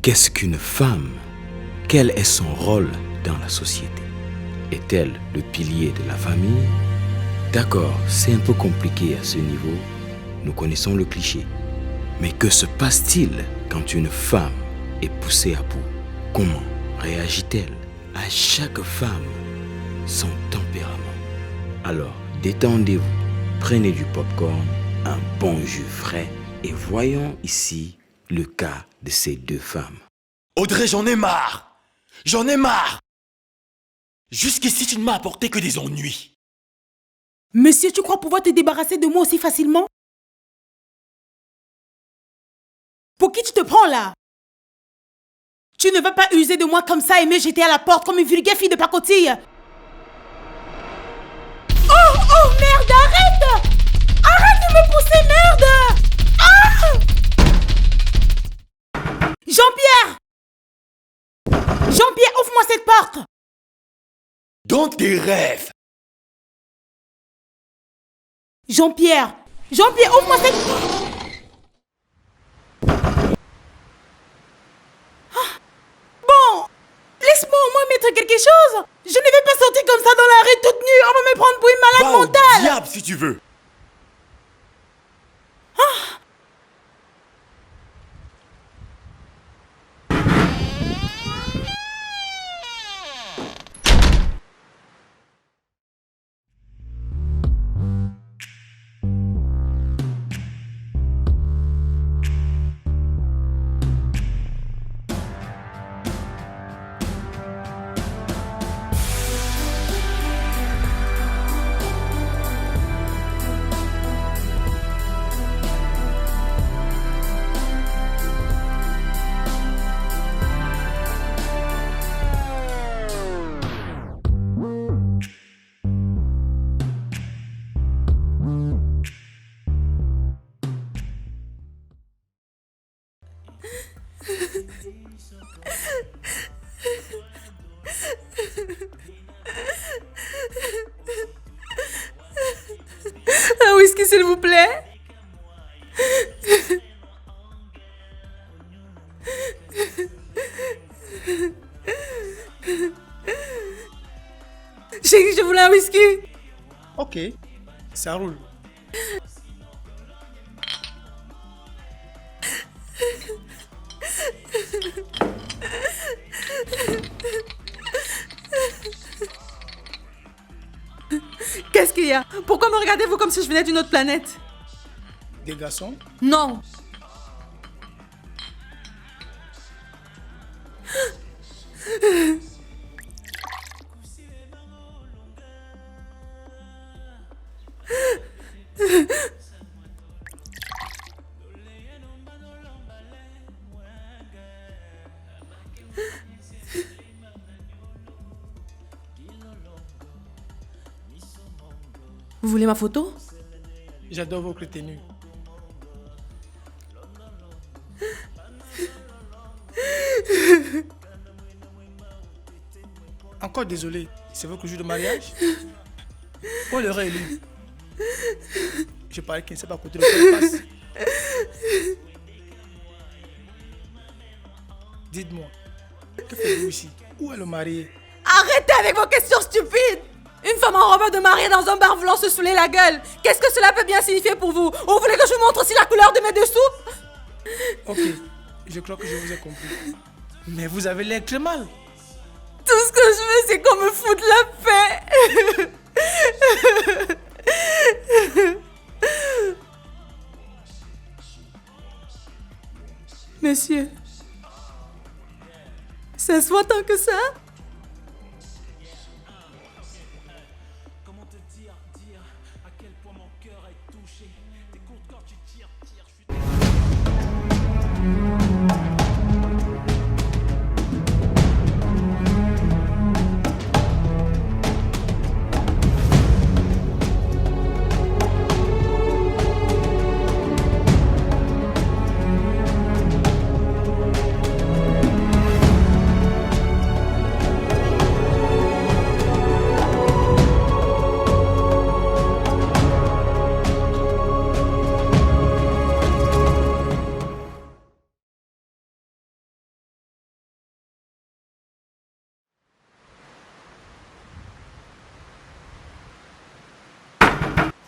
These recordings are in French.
Qu'est-ce qu'une femme? Quel est son rôle dans la société? Est-elle le pilier de la famille? D'accord, c'est un peu compliqué à ce niveau. Nous connaissons le cliché. Mais que se passe-t-il quand une femme est poussée à bout? Comment réagit-elle? À chaque femme, son tempérament. Alors, détendez-vous, prenez du popcorn, un bon jus frais et voyons ici le cas de ces deux femmes. Audrey, j'en ai marre! J'en ai marre! Jusqu'ici, tu ne m'as apporté que des ennuis. Monsieur, tu crois pouvoir te débarrasser de moi aussi facilement? Pour qui tu te prends là? Tu ne vas pas user de moi comme ça et me jeter à la porte comme une vulgaire fille de pacotille. Oh merde, arrête! Arrête de me pousser, merde! Ah! Jean-Pierre! Jean-Pierre, ouvre-moi cette porte! Dans tes rêves! Jean-Pierre! Jean-Pierre, ouvre-moi cette porte! Bon, laisse-moi au moins mettre quelque chose! Je ne vais pas sortir comme ça dans la rue toute nue! On va me prendre pour une malade Va au mentale! diable si tu veux! Un whisky, s'il vous plaît. Chérie, je voulais un whisky. Ok, ça roule. Qu'est-ce qu'il y a? Pourquoi me regardez-vous comme si je venais d'une autre planète? Des garçons? Non. Vous voulez ma photo? J'adore votre tenue. Encore désolé, c'est votre jour de mariage? On l'aurait élu. Je parie qu'il ne sait pas côté le temps passe. Dites-moi, que faites-vous ici? Où est le marié? Arrêtez avec vos questions stupides! Une femme en robe de mariée dans un bar voulant se saouler la gueule. Qu'est-ce que cela peut bien signifier pour vous? Vous voulez que je vous montre aussi la couleur de mes dessous? Ok, je crois que je vous ai compris. Mais vous avez l'air très mal. Tout ce que je veux, c'est qu'on me foute la paix. Monsieur, ça se voit tant que ça?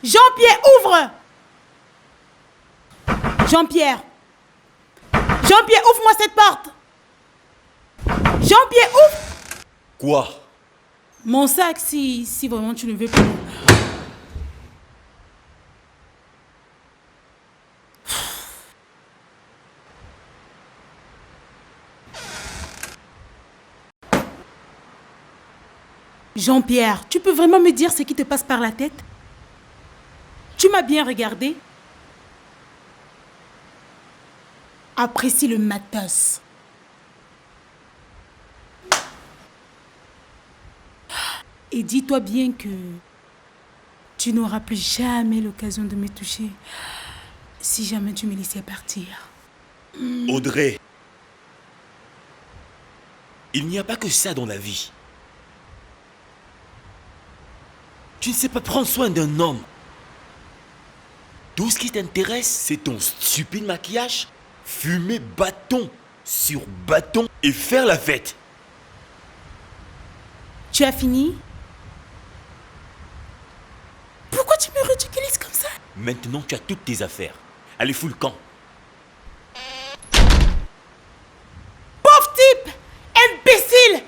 Jean-Pierre, ouvre! Jean-Pierre! Jean-Pierre, ouvre-moi cette porte! Jean-Pierre, ouvre! Quoi? Mon sac, si vraiment tu ne veux pas. Jean-Pierre, tu peux vraiment me dire ce qui te passe par la tête? Tu m'as bien regardé? Apprécie le matos. Et dis-toi bien que tu n'auras plus jamais l'occasion de me toucher si jamais tu me laissais partir. Audrey, il n'y a pas que ça dans la vie. Tu ne sais pas prendre soin d'un homme. Tout ce qui t'intéresse, c'est ton stupide maquillage, fumer bâton sur bâton et faire la fête. Tu as fini? Pourquoi tu me ridiculises comme ça? Maintenant, tu as toutes tes affaires. Allez, fous le camp. Pauvre type! Imbécile!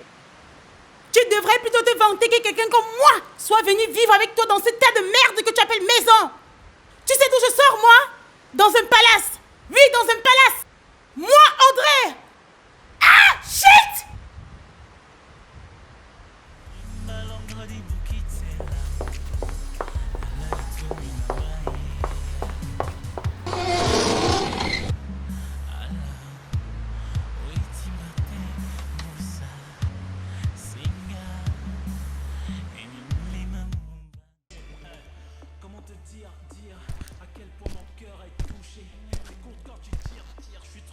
Tu devrais plutôt te vanter que quelqu'un comme moi soit venu vivre avec toi dans ce tas de merde que tu appelles maison. Tu sais d'où je sors, moi? Dans un palace. Oui, dans un palace. Moi, Audrey. Ah, shit!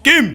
Kim!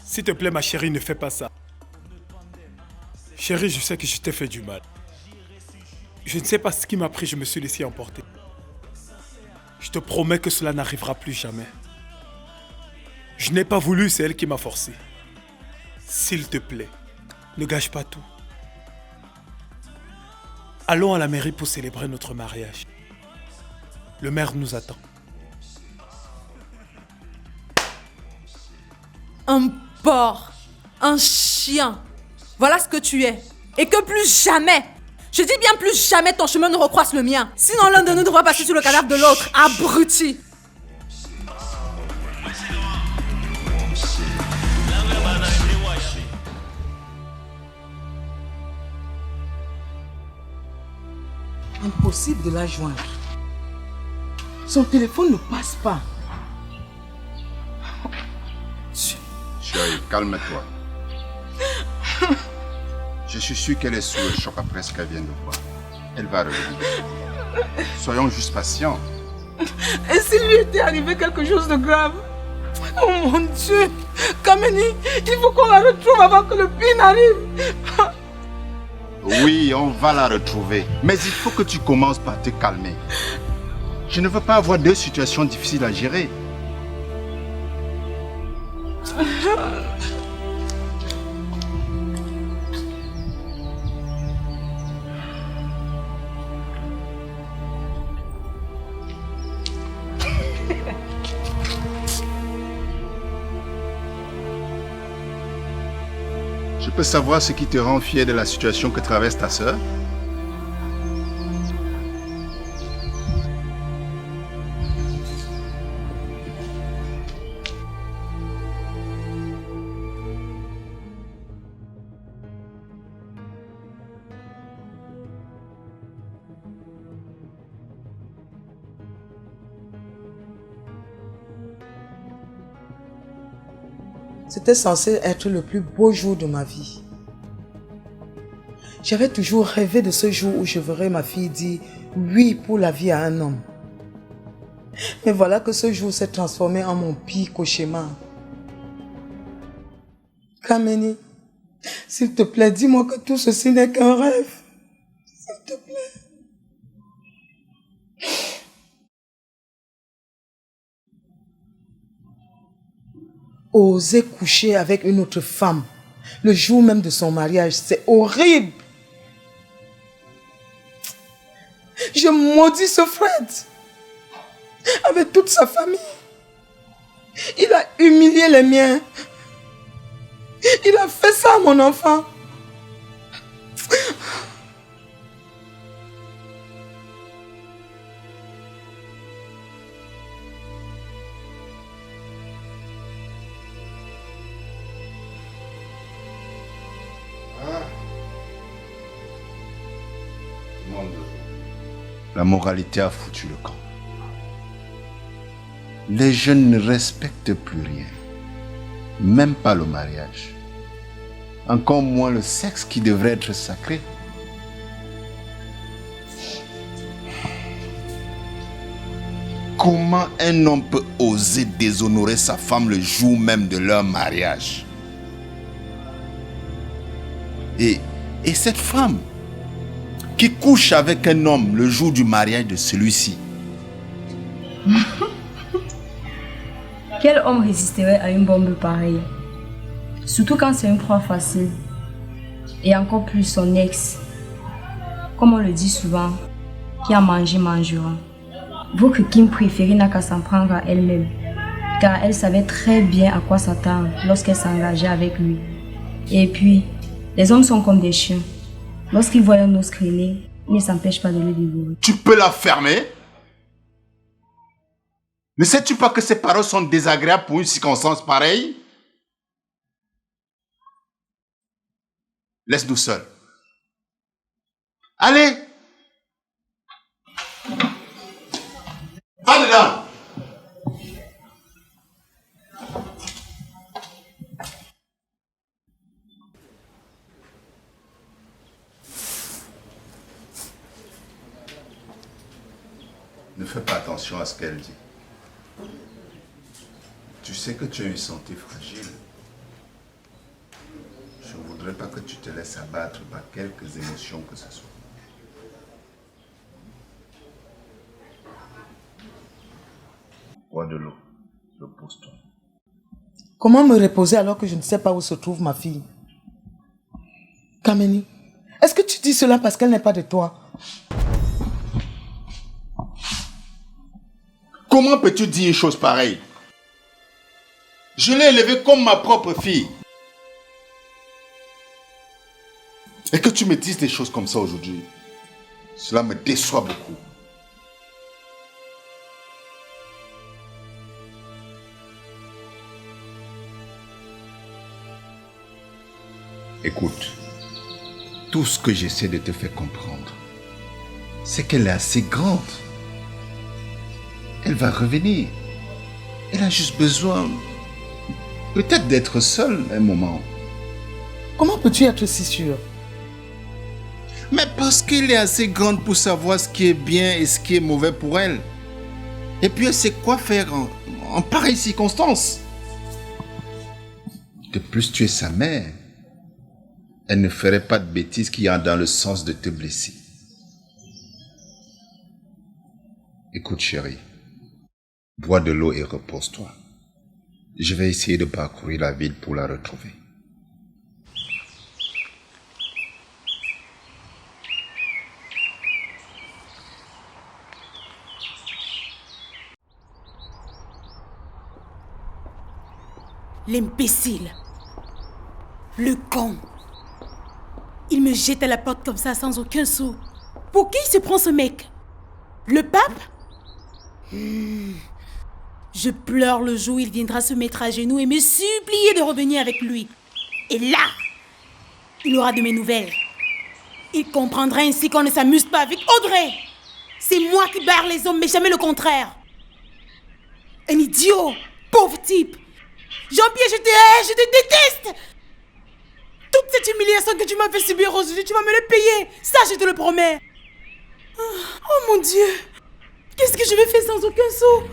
S'il te plaît, ma chérie, ne fais pas ça. Chérie, je sais que je t'ai fait du mal. Je ne sais pas ce qui m'a pris, je me suis laissé emporter. Je te promets que cela n'arrivera plus jamais. Je n'ai pas voulu, c'est elle qui m'a forcé. S'il te plaît, ne gâche pas tout. Allons à la mairie pour célébrer notre mariage. Le maire nous attend. Un porc, un chien. Voilà ce que tu es. Et que plus jamais, je dis bien plus jamais ton chemin ne recroise le mien. Sinon l'un de nous devra passer sur le cadavre de l'autre. Abruti. Impossible de la joindre. Son téléphone ne passe pas. Chérie, calme-toi. Je suis sûr qu'elle est sous le choc après ce qu'elle vient de voir. Elle va revenir. Soyons juste patients. Et s'il lui était arrivé quelque chose de grave? Oh mon Dieu! Kameni, il faut qu'on la retrouve avant que le pire n'arrive. Oui, on va la retrouver. Mais il faut que tu commences par te calmer. Je ne veux pas avoir deux situations difficiles à gérer. Je peux savoir ce qui te rend fier de la situation que traverse ta sœur? C'était censé être le plus beau jour de ma vie. J'avais toujours rêvé de ce jour où je verrais ma fille dire oui pour la vie à un homme. Mais voilà que ce jour s'est transformé en mon pire cauchemar. Kameni, s'il te plaît, dis-moi que tout ceci n'est qu'un rêve. S'il te plaît. Oser coucher avec une autre femme le jour même de son mariage, c'est horrible. Je maudis ce Fred avec toute sa famille. Il a humilié les miens. Il a fait ça à mon enfant. La moralité a foutu le camp. Les jeunes ne respectent plus rien. Même pas le mariage. Encore moins le sexe qui devrait être sacré. Comment un homme peut oser déshonorer sa femme le jour même de leur mariage? Et cette femme qui couche avec un homme le jour du mariage de celui-ci. Quel homme résisterait à une bombe pareille? Surtout quand c'est une proie facile. Et encore plus son ex. Comme on le dit souvent, qui a mangé mangera. Votre Kim préférée n'a qu'à s'en prendre à elle-même. Car elle savait très bien à quoi s'attendre lorsqu'elle s'engageait avec lui. Et puis, les hommes sont comme des chiens. Lorsqu'ils voient un os traîner, ils ne s'empêchent pas de le dévorer. Tu peux la fermer? Ne sais-tu pas que ces paroles sont désagréables pour une circonstance pareille? Laisse-nous seuls. Allez! Va dedans! Ne fais pas attention à ce qu'elle dit. Tu sais que tu as une santé fragile. Je ne voudrais pas que tu te laisses abattre par quelques émotions que ce soit. Bois de l'eau. Repose-toi. Comment me reposer alors que je ne sais pas où se trouve ma fille? Kameni, est-ce que tu dis cela parce qu'elle n'est pas de toi? Comment peux-tu dire une chose pareille? Je l'ai élevée comme ma propre fille. Et que tu me dises des choses comme ça aujourd'hui, cela me déçoit beaucoup. Écoute, tout ce que j'essaie de te faire comprendre, c'est qu'elle est assez grande. Elle va revenir. Elle a juste besoin, peut-être d'être seule un moment. Comment peux-tu être si sûr? Mais parce qu'elle est assez grande pour savoir ce qui est bien et ce qui est mauvais pour elle. Et puis elle sait quoi faire en pareille circonstance. De plus, tu es sa mère. Elle ne ferait pas de bêtises qui ont dans le sens de te blesser. Écoute, chérie. Bois de l'eau et repose-toi. Je vais essayer de parcourir la ville pour la retrouver. L'imbécile. Le con. Il me jette à la porte comme ça sans aucun sou. Pour qui il se prend ce mec? Le pape? Je pleure le jour où il viendra se mettre à genoux et me supplier de revenir avec lui. Et là, il aura de mes nouvelles. Il comprendra ainsi qu'on ne s'amuse pas avec Audrey. C'est moi qui barre les hommes, mais jamais le contraire. Un idiot, pauvre type. Jean-Pierre, je te hais, je te déteste. Toute cette humiliation que tu m'as fait subir aujourd'hui, tu vas me le payer. Ça, je te le promets. Oh mon Dieu. Qu'est-ce que je vais faire sans aucun sou?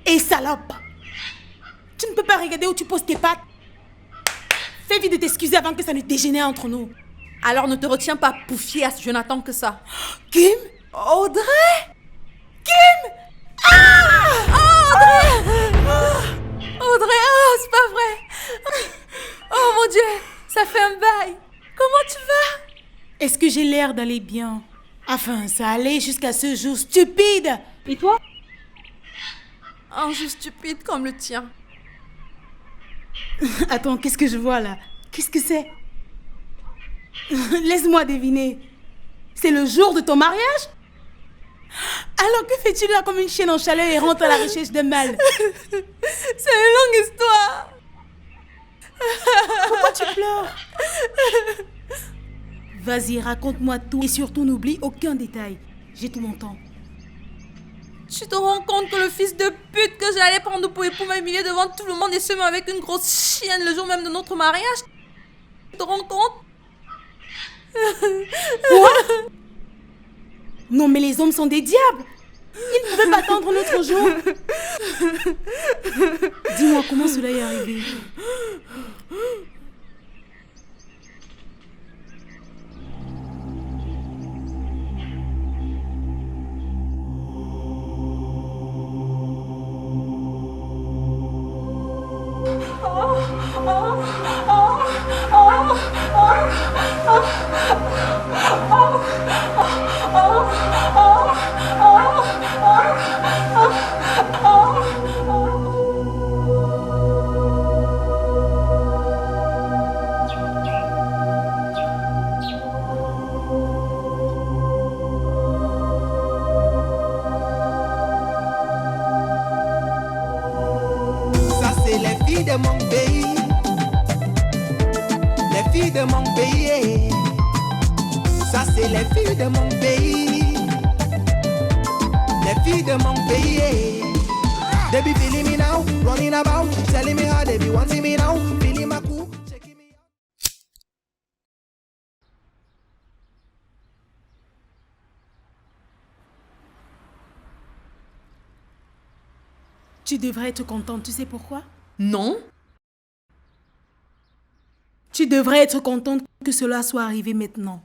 Et salope! Tu ne peux pas regarder où tu poses tes pattes. Fais vite de t'excuser avant que ça ne dégénère entre nous. Alors ne te retiens pas pouffier à je n'attends que ça. Kim? Audrey! Kim! Audrey, oh, c'est pas vrai! Oh mon Dieu, ça fait un bail. Comment tu vas? Est-ce que j'ai l'air d'aller bien? Enfin, ça allait jusqu'à ce jour stupide. Et toi? Un jour stupide comme le tien. Attends, qu'est-ce que je vois là? Qu'est-ce que c'est? Laisse-moi deviner. C'est le jour de ton mariage? Alors que fais-tu là comme une chienne en chaleur et rentre à la recherche de mal? C'est une longue histoire. Pourquoi tu pleures? Vas-y, raconte-moi tout et surtout n'oublie aucun détail. J'ai tout mon temps. Tu te rends compte que le fils de pute que j'allais prendre pour époux m'a humilié devant tout le monde et se met avec une grosse chienne le jour même de notre mariage? Tu te rends compte? Quoi? Non mais les hommes sont des diables. Ils ne pouvaient pas attendre notre jour. Dis-moi comment cela est arrivé. Ça c'est les filles de mon pays. Les filles de mon pays. Ça c'est les filles de mon pays. Les filles de mon pays. They be feeling me now, running about, telling me how they be wanting me now, feeling my cool, checking me out. Tu devrais être contente, tu sais pourquoi? Non. Tu devrais être contente que cela soit arrivé maintenant.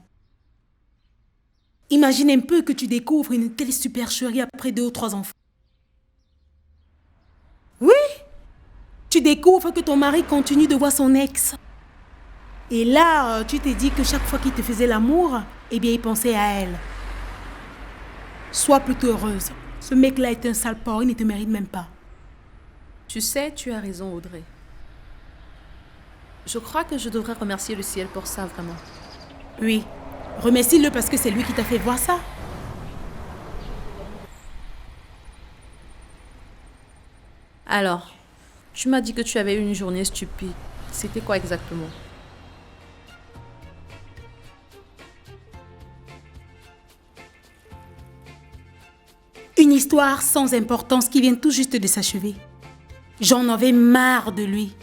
Imagine un peu que tu découvres une telle supercherie après 2 ou 3 enfants. Oui, tu découvres que ton mari continue de voir son ex. Et là, tu te dis que chaque fois qu'il te faisait l'amour, eh bien, il pensait à elle. Sois plutôt heureuse. Ce mec-là est un sale porc, il ne te mérite même pas. Tu sais, tu as raison, Audrey. Je crois que je devrais remercier le ciel pour ça, vraiment. Oui, remercie-le parce que c'est lui qui t'a fait voir ça. Alors, tu m'as dit que tu avais eu une journée stupide. C'était quoi exactement? Une histoire sans importance qui vient tout juste de s'achever. J'en avais marre de lui.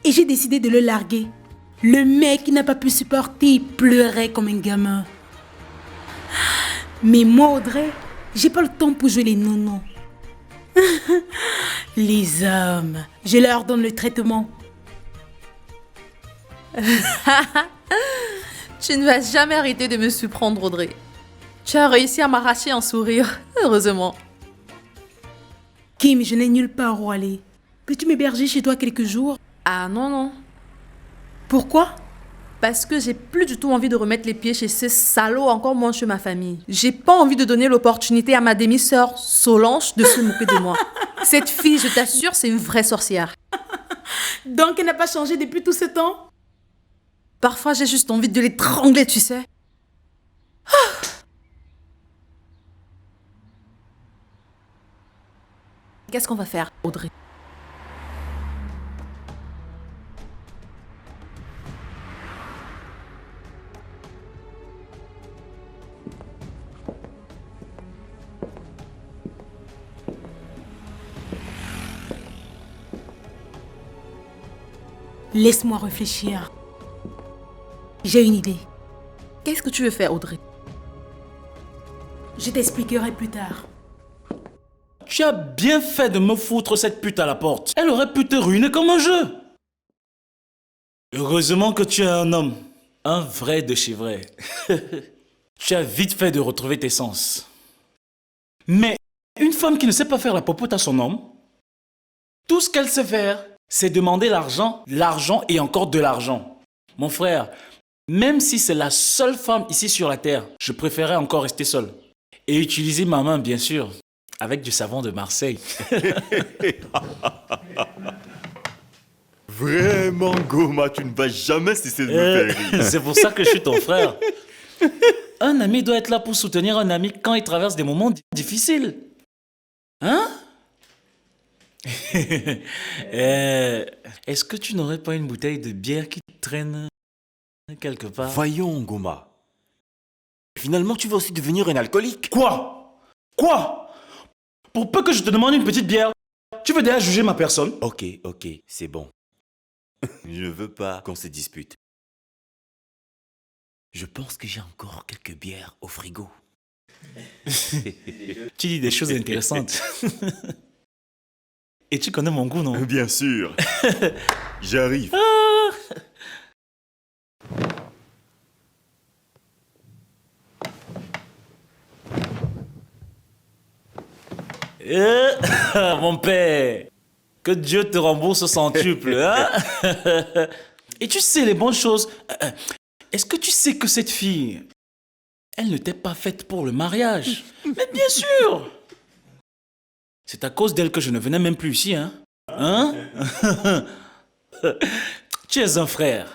Et j'ai décidé de le larguer. Le mec qui n'a pas pu supporter, il pleurait comme un gamin. Mais moi, Audrey, j'ai pas le temps pour jouer les nonos. Les hommes, je leur donne le traitement. Tu ne vas jamais arrêter de me surprendre, Audrey. Tu as réussi à m'arracher un sourire, heureusement. Kim, je n'ai nulle part où aller. Peux-tu m'héberger chez toi quelques jours? Ah non, non. Pourquoi? Parce que j'ai plus du tout envie de remettre les pieds chez ces salauds, encore moins chez ma famille. J'ai pas envie de donner l'opportunité à ma demi-sœur Solange de se moquer de moi. Cette fille, je t'assure, c'est une vraie sorcière. Donc elle n'a pas changé depuis tout ce temps? Parfois, j'ai juste envie de l'étrangler, tu sais. Ah. Qu'est-ce qu'on va faire, Audrey? Laisse-moi réfléchir. J'ai une idée. Qu'est-ce que tu veux faire, Audrey? Je t'expliquerai plus tard. Tu as bien fait de me foutre cette pute à la porte. Elle aurait pu te ruiner comme un jeu. Heureusement que tu es un homme. Un vrai de chez vrai. Tu as vite fait de retrouver tes sens. Mais une femme qui ne sait pas faire la popote à son homme, tout ce qu'elle sait faire, c'est demander l'argent, l'argent et encore de l'argent. Mon frère, même si c'est la seule femme ici sur la terre, je préférerais encore rester seul. Et utiliser ma main, bien sûr, avec du savon de Marseille. Vraiment, Goma, tu ne vas jamais cesser de me faire rire. C'est pour ça que je suis ton frère. Un ami doit être là pour soutenir un ami quand il traverse des moments difficiles. Hein? Est-ce que tu n'aurais pas une bouteille de bière qui traîne quelque part? Voyons, Goma. Finalement, tu vas aussi devenir un alcoolique. Quoi? Pour peu que je te demande une petite bière, tu veux déjà juger ma personne? Ok, c'est bon. Je veux pas qu'on se dispute. Je pense que j'ai encore quelques bières au frigo. Tu dis des choses intéressantes. Et tu connais mon goût, non? Bien sûr. J'arrive. Mon père, que Dieu te rembourse au centuple. Hein? Et tu sais les bonnes choses. Est-ce que tu sais que cette fille, elle ne t'est pas faite pour le mariage? Mais bien sûr. C'est à cause d'elle que je ne venais même plus ici, hein? Hein? Tu es un frère.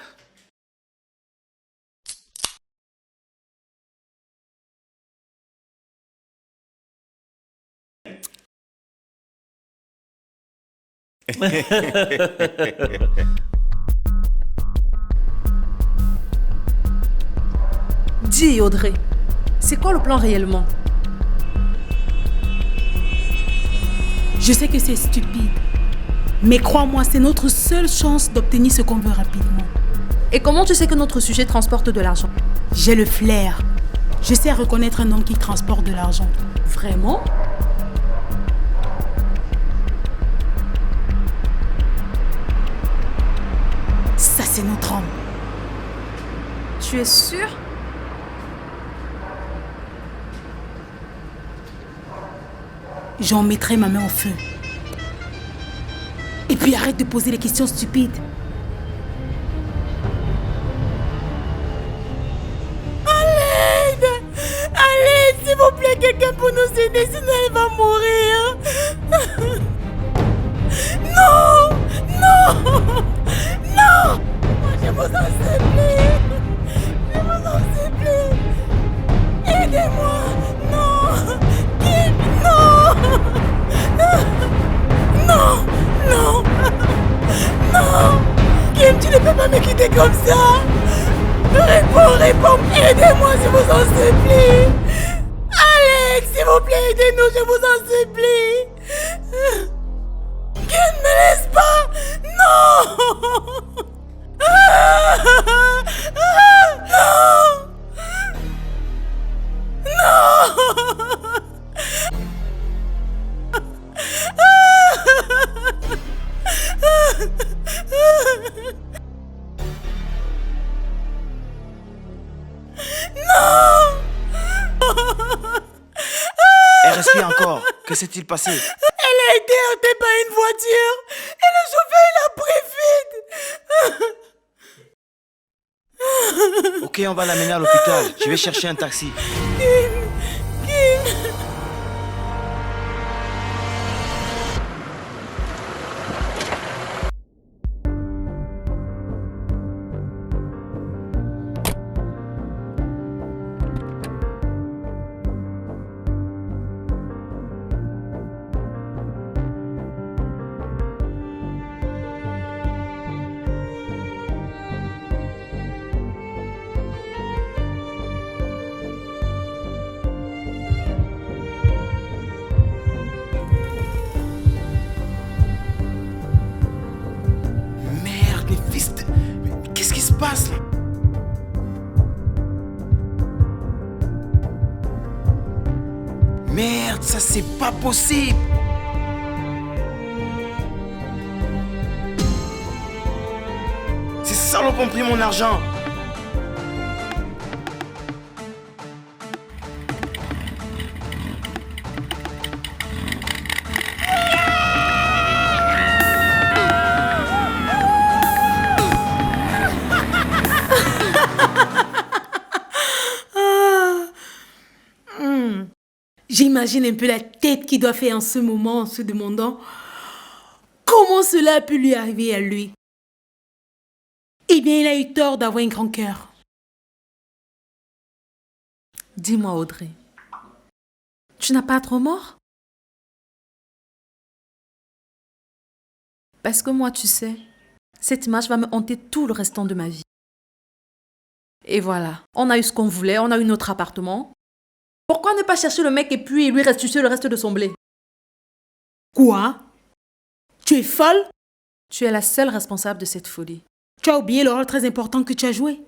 Dis, Audrey, c'est quoi le plan réellement? Je sais que c'est stupide. Mais crois-moi, c'est notre seule chance d'obtenir ce qu'on veut rapidement. Et comment tu sais que notre sujet transporte de l'argent? J'ai le flair. Je sais reconnaître un homme qui transporte de l'argent. Vraiment? Ça, c'est notre homme. Tu es sûr? J'en mettrai ma main au feu. Et puis arrête de poser des questions stupides. Allez, s'il vous plaît, quelqu'un pour nous aider, sinon elle va mourir. Non! Moi, je vous en supplie. Aidez-moi. Non! Kim, non! Kim, tu ne peux pas me quitter comme ça. Réponds. Aidez-moi, je vous en supplie. Alex, s'il vous plaît, aidez-nous, je vous en supplie. Kim, ne me laisse pas. Non! Elle respire encore. Que s'est-il passé? Elle a été heurtée par une voiture et le chauffeur l'a pris vite. Ok, on va l'amener à l'hôpital. Je vais chercher un taxi. Kim. Merde, mais fils de... Mais qu'est-ce qui se passe là? Merde, ça c'est pas possible. Ces salopes ont pris mon argent. J'imagine un peu la tête qu'il doit faire en ce moment en se demandant comment cela a pu lui arriver à lui. Eh bien, il a eu tort d'avoir un grand cœur. Dis-moi, Audrey, tu n'as pas trop mort? Parce que moi, tu sais, cette image va me hanter tout le restant de ma vie. Et voilà, on a eu ce qu'on voulait, on a eu notre appartement. Pourquoi ne pas chercher le mec et puis lui restituer le reste de son blé? Quoi? Tu es folle? Tu es la seule responsable de cette folie. Tu as oublié le rôle très important que tu as joué.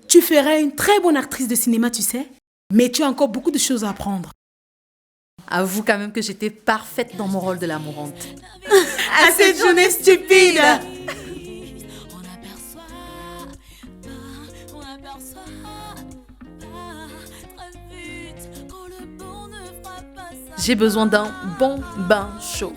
Tu ferais une très bonne actrice de cinéma, tu sais. Mais tu as encore beaucoup de choses à apprendre. Avoue quand même que j'étais parfaite dans mon rôle de la mourante. À cette journée stupide! J'ai besoin d'un bon bain chaud.